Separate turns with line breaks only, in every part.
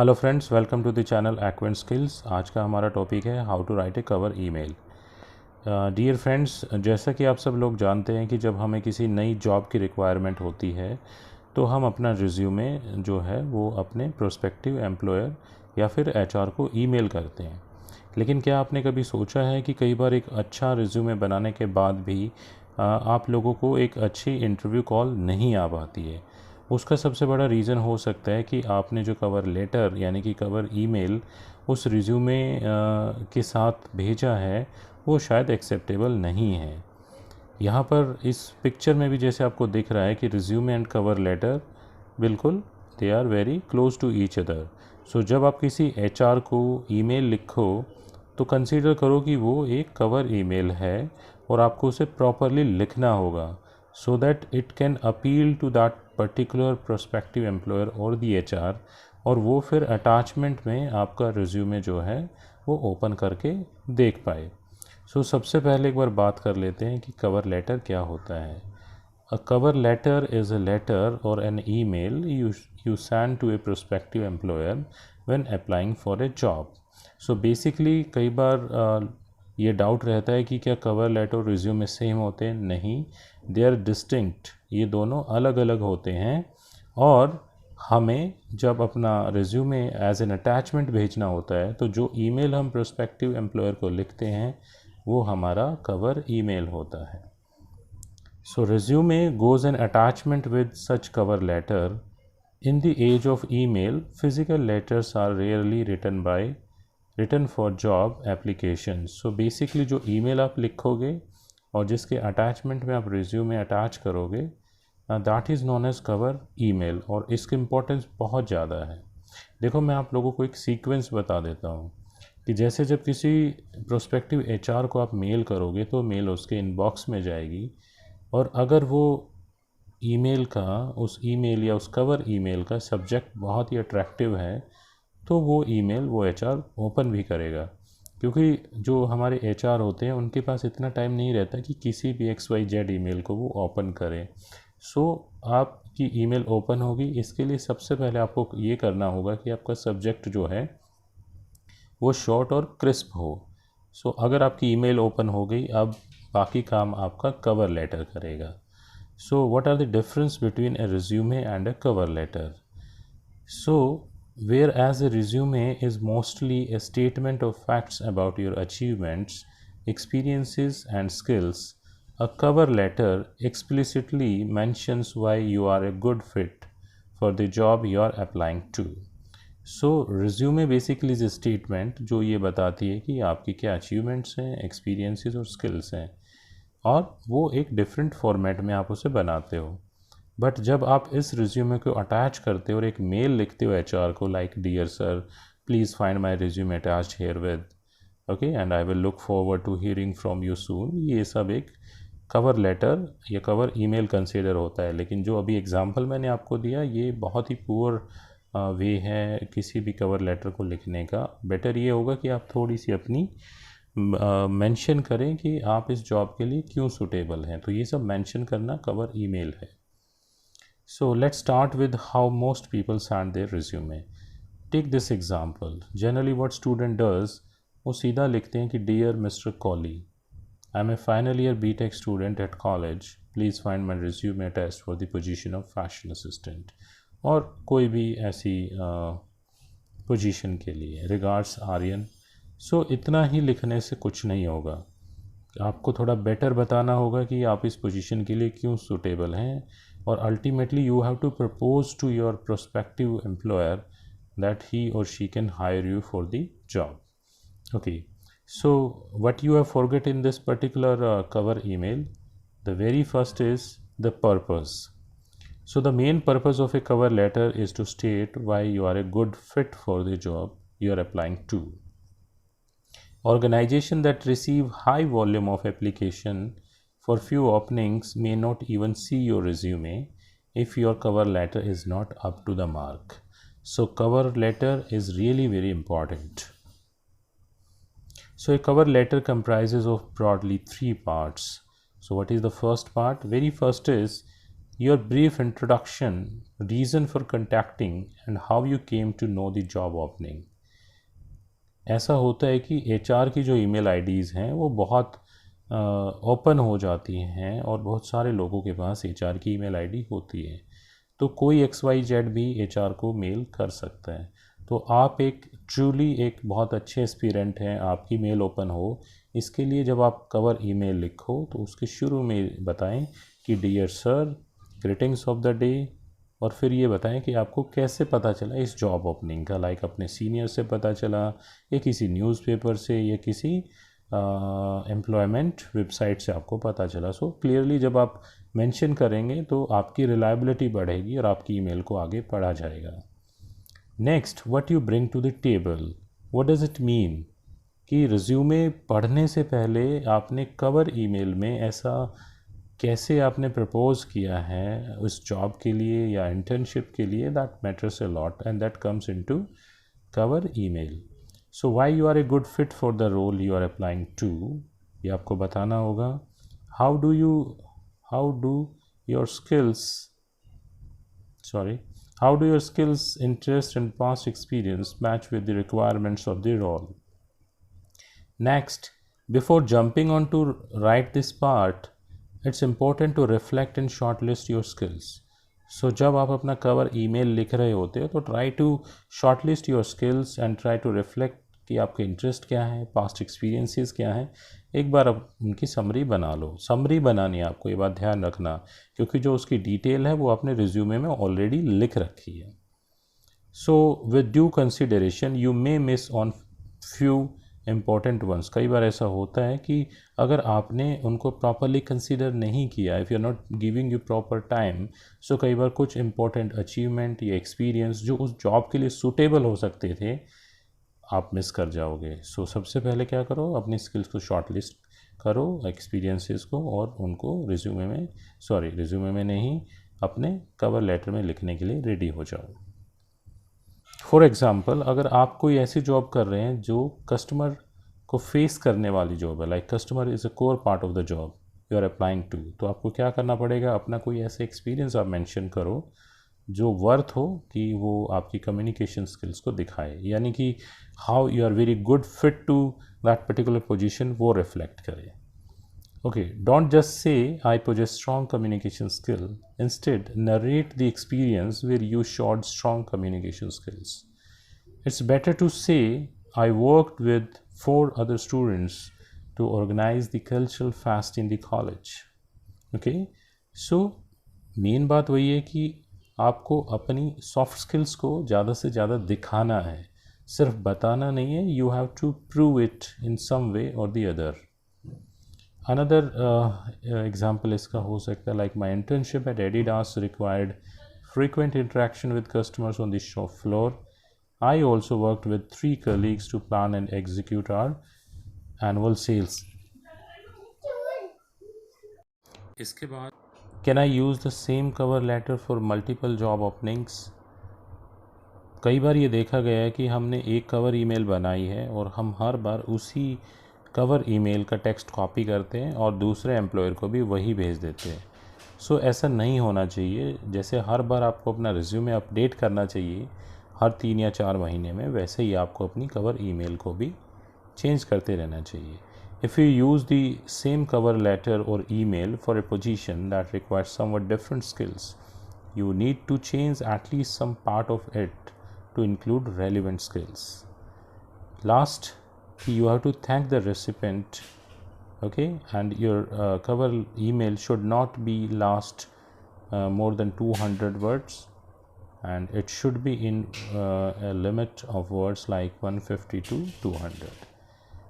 Hello friends, welcome to the channel Acquaint Skills. आज का हमारा टॉपिक है how to write a cover email. Dear friends, जैसा कि आप सब लोग जानते हैं कि जब हमें किसी नई जॉब की रिक्वायरमेंट होती है तो हम अपना रिज्यूमे जो है वो अपने प्रोस्पेक्टिव एम्प्लॉयर या फिर एचआर को ईमेल करते हैं। लेकिन क्या आपने कभी सोचा है कि कई बार एक अच्छा रिज्यूमे बनाने के बाद भी आप लोगों को एक अच्छी इंटरव्यू कॉल नहीं आ पाती है। उसका सबसे बड़ा रीज़न हो सकता है कि आपने जो कवर लेटर यानी कि कवर ईमेल उस रिज्यूमे के साथ भेजा है वो शायद एक्सेप्टेबल नहीं है। यहाँ पर इस पिक्चर में भी जैसे आपको दिख रहा है कि रिज्यूमे एंड कवर लेटर बिल्कुल they are very close to each other. So जब आप किसी एचआर को ईमेल लिखो तो कंसीडर करो कि वो एक कवर ईमेल है और आपको उसे प्रॉपरली लिखना होगा so that it can appeal to that particular prospective employer और the HR, और वो फिर अटैचमेंट में आपका रिज्यूमे जो है वो ओपन करके देख पाए। सबसे पहले एक बार बात कर लेते हैं कि कवर लेटर क्या होता है। A cover letter is a letter or an email you send to a prospective employer when applying for a job। Basically कई बार ये डाउट रहता है कि क्या कवर लेटर और रिज्यूमे सेम होते हैं। नहीं, दे आर डिस्टिंक्ट, ये दोनों अलग अलग होते हैं। और हमें जब अपना रिज्यूमे एज एन अटैचमेंट भेजना होता है तो जो ईमेल हम प्रोस्पेक्टिव एम्प्लॉयर को लिखते हैं वो हमारा कवर ईमेल होता है। Resume goes an attachment with such cover letter। In the age of email, physical letters are rarely written for job applications। Basically जो ईमेल आप लिखोगे और जिसके अटैचमेंट में आप रिज्यूमे अटैच करोगे that is known as cover email, और इसकी इम्पोर्टेंस बहुत ज़्यादा है। देखो, मैं आप लोगों को एक सीक्वेंस बता देता हूँ कि जैसे जब किसी प्रोस्पेक्टिव एचआर को आप मेल करोगे तो मेल उसके इनबॉक्स में जाएगी, और अगर वो ईमेल का उस ईमेल या उस कवर ईमेल का सब्जेक्ट बहुत ही अट्रैक्टिव है तो वो ईमेल वो एचआर ओपन भी करेगा, क्योंकि जो हमारे एचआर होते हैं उनके पास इतना टाइम नहीं रहता कि किसी भी XYZ ईमेल को वो ओपन करें। आपकी ईमेल ओपन होगी, इसके लिए सबसे पहले आपको ये करना होगा कि आपका सब्जेक्ट जो है वो शॉर्ट और क्रिस्प हो। अगर आपकी ईमेल ओपन हो गई, अब बाकी काम आपका कवर लेटर करेगा। What are the difference between a resume and a cover letter? Whereas a resume is mostly a statement of facts about your achievements, experiences, and skills, a cover letter explicitly mentions why you are a good fit for the job you are applying to। Resume basically is statement जो ये बताती है कि आपकी क्या achievements हैं, experiences और skills हैं, और वो एक डिफरेंट फॉर्मेट में आप उसे बनाते हो। बट जब आप इस रिज्यूमे को अटैच करते हो और एक मेल लिखते हो एचआर को, like dear sir please find my resume attached herewith okay and I will look forward to hearing from you soon, ये सब एक कवर लेटर या कवर ईमेल कंसीडर होता है। लेकिन जो अभी एग्जांपल मैंने आपको दिया ये बहुत ही पुअर वे है किसी भी कवर लेटर को लिखने का। बेटर ये होगा कि आप थोड़ी सी अपनी मेंशन करें कि आप इस जॉब के लिए क्यों सूटेबल हैं, तो ये सब मेंशन करना कवर ईमेल है। Let's start with how most people send their resume। Take this example। Generally what student does, वो सीधा लिखते हैं कि Dear Mr. Colley, I'm a final year BTech student at college, please find my resume attached for the position of fashion assistant, और कोई भी ऐसी position के लिए, रिगार्ड्स आर्यन। इतना ही लिखने से कुछ नहीं होगा, आपको थोड़ा बेटर बताना होगा कि आप इस पोजीशन के लिए क्यों सूटेबल हैं, और ultimately you have to propose to your prospective employer that he or she can hire you for the job. Okay, what you have forget in this particular cover email? The very first is the purpose. The main purpose of a cover letter is to state why you are a good fit for the job you are applying to। Organization that receive high volume of application for few openings may not even see your resume if your cover letter is not up to the mark। Cover letter is really very important। A cover letter comprises of broadly three parts। What is the first part? Very first is your brief introduction, reason for contacting and how you came to know the job opening. ऐसा होता है कि HR की जो email IDs हैं वो बहुत open हो जाती हैं और बहुत सारे लोगों के पास एचआर की ईमेल आईडी होती है, तो कोई XYZ भी एचआर को मेल कर सकता है। तो आप एक ट्रूली एक बहुत अच्छे एस्पिरेंट हैं, आपकी मेल ओपन हो, इसके लिए जब आप कवर ईमेल लिखो तो उसके शुरू में बताएं कि dear sir, greetings of the day, और फिर ये बताएं कि आपको कैसे पता चला इस जॉब ओपनिंग का, लाइक अपने सीनियर से पता चला या किसी न्यूज़पेपर से या किसी एम्प्लॉयमेंट वेबसाइट से आपको पता चला। सो क्लियरली जब आप मेंशन करेंगे तो आपकी रिलायबिलिटी बढ़ेगी और आपकी ईमेल को आगे पढ़ा जाएगा। Next, what you bring to the table, what does it mean कि रिज्यूमे पढ़ने से पहले आपने कवर ईमेल में ऐसा कैसे आपने प्रपोज किया है उस जॉब के लिए या इंटर्नशिप के लिए, that matters a lot and that comes into cover email. So why you are a good fit for the role you are applying to, ये आपको बताना होगा। How do your skills how do your skills, interest and past experience match with the requirements of the role? Next, before jumping on to write this part, it's important to reflect and shortlist your skills. So जब आप अपना cover email लिख रहे होते हो तो try to shortlist your skills and try to reflect कि आपके इंटरेस्ट क्या है, पास्ट एक्सपीरियंसेस क्या हैं। एक बार अब उनकी समरी बना लो। समरी बनानी है आपको, ये बात ध्यान रखना, क्योंकि जो उसकी डिटेल है वो आपने रिज्यूमे में ऑलरेडी लिख रखी है। So with due consideration you may miss on few important once. कई बार ऐसा होता है कि अगर आपने उनको प्रॉपरली कंसिडर नहीं किया, if you are not giving you proper time, so कई बार कुछ इंपॉर्टेंट अचीवमेंट या एक्सपीरियंस जो उस जॉब के लिए सूटेबल हो सकते थे आप मिस कर जाओगे। सो सबसे पहले क्या करो, अपनी स्किल्स को शॉर्ट लिस्ट करो, एक्सपीरियंसेस को, और उनको रिज्यूमे में नहीं, अपने कवर लेटर में लिखने के लिए रेडी हो जाओ। फॉर एग्ज़ाम्पल, अगर आप कोई ऐसी जॉब कर रहे हैं जो कस्टमर को फेस करने वाली जॉब है, like customer is a core part of the job you are applying to, तो आपको क्या करना पड़ेगा, अपना कोई ऐसा एक्सपीरियंस आप मेंशन करो जो वर्थ हो कि वो आपकी कम्युनिकेशन स्किल्स को दिखाए, यानी कि how you are very good fit to that particular position वो रिफ्लेक्ट करे। Okay, don't just say I possess strong communication skill. Instead, narrate the experience where you showed strong communication skills. It's better to say I worked with 4 other students to organize the cultural fest in the college. Okay, so main बात वही है कि आपको अपनी soft skills को ज़्यादा से ज़्यादा दिखाना है, सिर्फ बताना नहीं है। You have to prove it in some way or the other. Another example इसका हो सकता है, like my internship at Adidas required frequent interaction with customers on the shop floor. I also worked with 3 colleagues to plan and execute our annual sales. इसके बाद can I use the same cover letter for multiple job openings? कई बार ये देखा गया है कि हमने एक कवर ईमेल बनाई है और हम हर बार उसी कवर ईमेल का टेक्स्ट कॉपी करते हैं और दूसरे एम्प्लॉयर को भी वही भेज देते हैं। सो ऐसा नहीं होना चाहिए। जैसे हर बार आपको अपना रिज्यूमे अपडेट करना चाहिए हर 3 या 4 महीने में, वैसे ही आपको अपनी कवर ईमेल को भी चेंज करते रहना चाहिए। If you use the same cover letter or email for a position that requires somewhat different skills, you need to change at least some part of it to include relevant skills. Last, you have to thank the recipient, okay, and your cover email should not be last more than 200 words, and it should be in a limit of words like 150 to 200.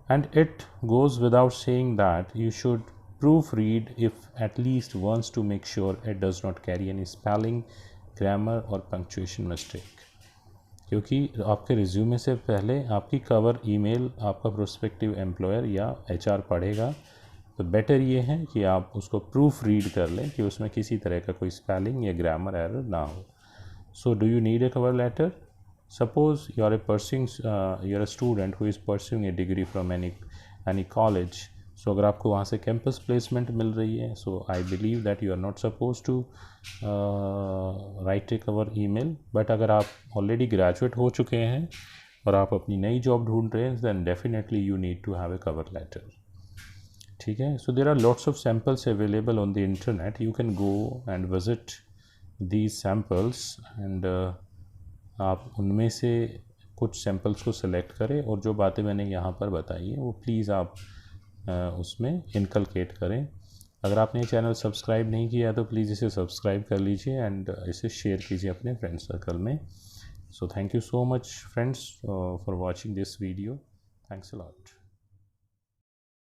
And it goes without saying that you should proofread if at least once to make sure it does not carry any spelling, grammar or punctuation mistake. क्योंकि आपके resume से पहले आपकी cover email आपका prospective employer या HR पढ़ेगा, तो better ये है कि आप उसको प्रूफ रीड कर लें कि उसमें किसी तरह का कोई स्पेलिंग या ग्रामर एरर ना हो। So do you need a cover letter? Suppose you are a student who is pursuing a degree from any college. So अगर आपको वहाँ से कैंपस प्लेसमेंट मिल रही है, so I believe that you are not suppose to write a cover email. But अगर आप already graduate हो चुके हैं और आप अपनी नई जॉब ढूंढ रहे हैं, then definitely you need to have a cover letter. ठीक है, so there are lots of samples available on the internet, you can go and visit these samples and आप उनमें से कुछ सैम्पल्स को सिलेक्ट करें और जो बातें मैंने यहाँ पर बताई हैं वो प्लीज़ आप उसमें इनकलकेट करें। अगर आपने ये चैनल सब्सक्राइब नहीं किया तो प्लीज़ इसे सब्सक्राइब कर लीजिए एंड इसे शेयर कीजिए अपने फ्रेंड सर्कल में। So thank you so much friends for watching this video. Thanks a lot.